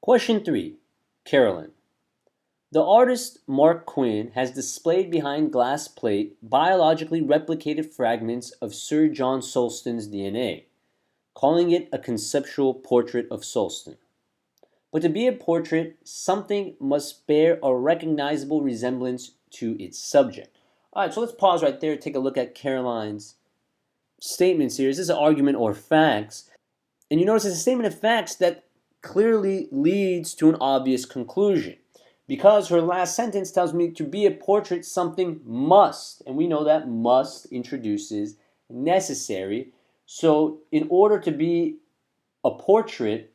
Question 3. Carolyn. The artist Mark Quinn has displayed behind glass plate biologically replicated fragments of Sir John Sulston's DNA, calling it a conceptual portrait of Sulston. But to be a portrait, something must bear a recognizable resemblance to its subject. All right, so let's pause right there, take a look at Caroline's statements here. Is this an argument or facts? And you notice it's a statement of facts that clearly leads to an obvious conclusion. Because her last sentence tells me to be a portrait, something must. And we know that must introduces necessary. So in order to be a portrait,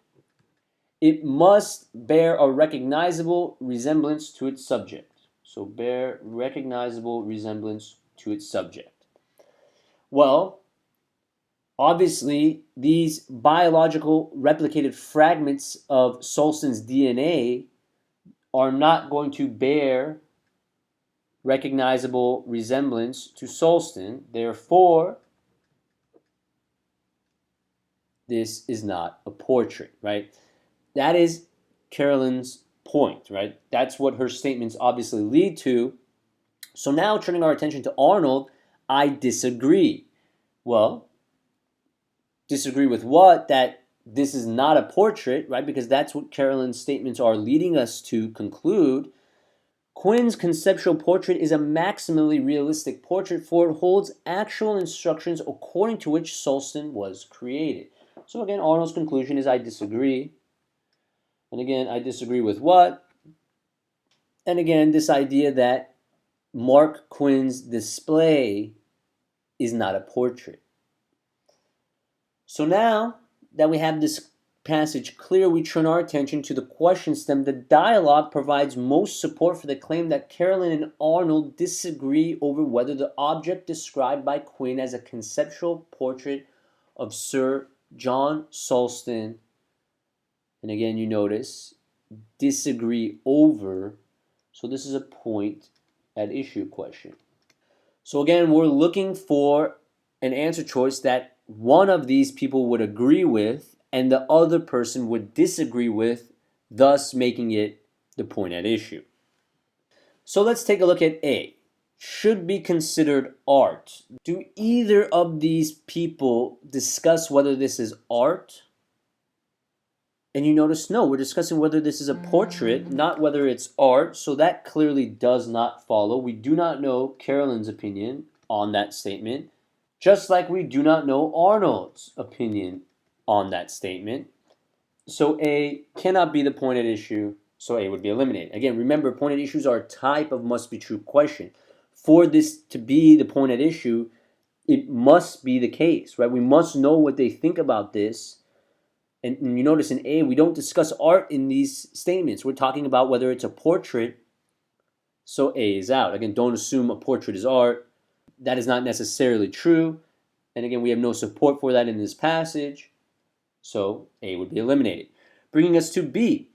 it must bear a recognizable resemblance to its subject. So bear recognizable resemblance to its subject. Well, obviously, these biological replicated fragments of Sulston's DNA are not going to bear recognizable resemblance to Sulston. Therefore, this is not a portrait, right? That is Carolyn's point, right? That's what her statements obviously lead to. So now turning our attention to Arnold, I disagree. Well, disagree with what? That this is not a portrait, right? Because that's what Carolyn's statements are leading us to conclude. Quinn's conceptual portrait is a maximally realistic portrait, for it holds actual instructions according to which Sulston was created. So again, Arnold's conclusion is I disagree. And again, I disagree with what? And again, this idea that Mark Quinn's display is not a portrait. So now that we have this passage clear, we turn our attention to the question stem. The dialogue provides most support for the claim that Carolyn and Arnold disagree over whether the object described by Quinn as a conceptual portrait of Sir John Sulston, and again you notice, disagree over, so this is a point at issue question. So again, we're looking for an answer choice that one of these people would agree with and the other person would disagree with, thus making it the point at issue. So let's take a look at A. Should be considered art. Do either of these people discuss whether this is art? And you notice, no, we're discussing whether this is a portrait, not whether it's art. So that clearly does not follow. We do not know Carolyn's opinion on that statement, just like we do not know Arnold's opinion on that statement. So A cannot be the point at issue, so A would be eliminated. Again, remember, point at issues are a type of must be true question. For this to be the point at issue, it must be the case, right? We must know what they think about this. And you notice in A, we don't discuss art in these statements. We're talking about whether it's a portrait, so A is out. Again, don't assume a portrait is art. That is not necessarily true. And again, we have no support for that in this passage, so A would be eliminated. Bringing us to B.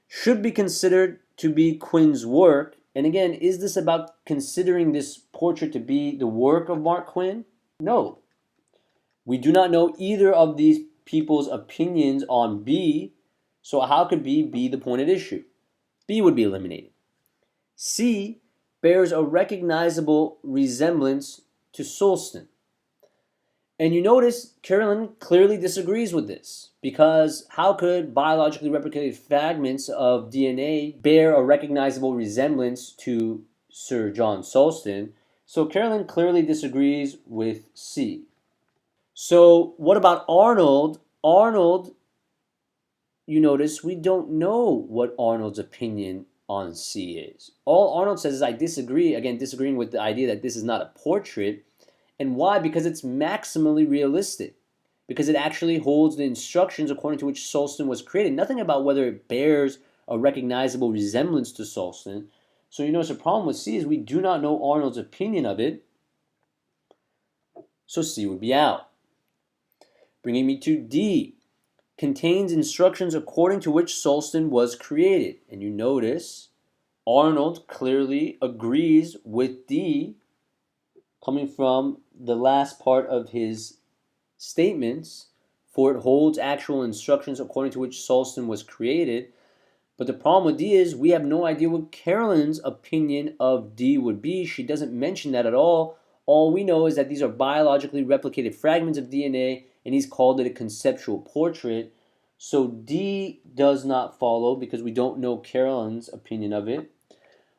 Should be considered to be Quinn's work. And again, is this about considering this portrait to be the work of Mark Quinn? No. We do not know either of these people's opinions on B, so how could B be the point at issue? B would be eliminated. C bears a recognizable resemblance to Sulston. And you notice Carolyn clearly disagrees with this, because how could biologically replicated fragments of DNA bear a recognizable resemblance to Sir John Sulston? So Carolyn clearly disagrees with C. So what about Arnold? Arnold, you notice we don't know what Arnold's opinion on C is. All Arnold says is I disagree, again disagreeing with the idea that this is not a portrait. And why? Because it's maximally realistic. Because it actually holds the instructions according to which Sulston was created. Nothing about whether it bears a recognizable resemblance to Sulston. So you notice the problem with C is we do not know Arnold's opinion of it. So C would be out. Bringing me to D. Contains instructions according to which Sulston was created. And you notice Arnold clearly agrees with D, coming from the last part of his statements, for it holds actual instructions according to which Sulston was created. But the problem with D is we have no idea what Carolyn's opinion of D would be. She doesn't mention that at all. All we know is that these are biologically replicated fragments of DNA, and he's called it a conceptual portrait. So D does not follow because we don't know Carolyn's opinion of it,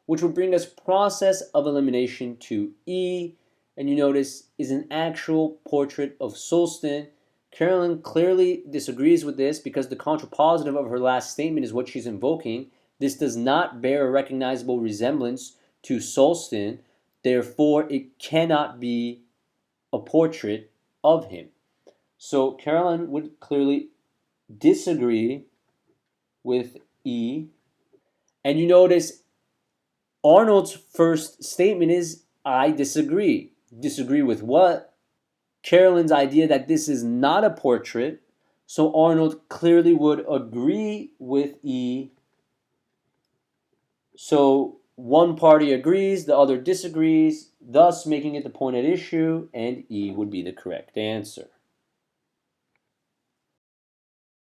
which would bring us process of elimination to E, and you notice is an actual portrait of Solston. Carolyn clearly disagrees with this because the contrapositive of her last statement is what she's invoking. This does not bear a recognizable resemblance to Solston, therefore it cannot be a portrait of him. So Carolyn would clearly disagree with E. And you notice Arnold's first statement is, I disagree. Disagree with what? Carolyn's idea that this is not a portrait. So Arnold clearly would agree with E. So one party agrees, the other disagrees, thus making it the point at issue, and E would be the correct answer.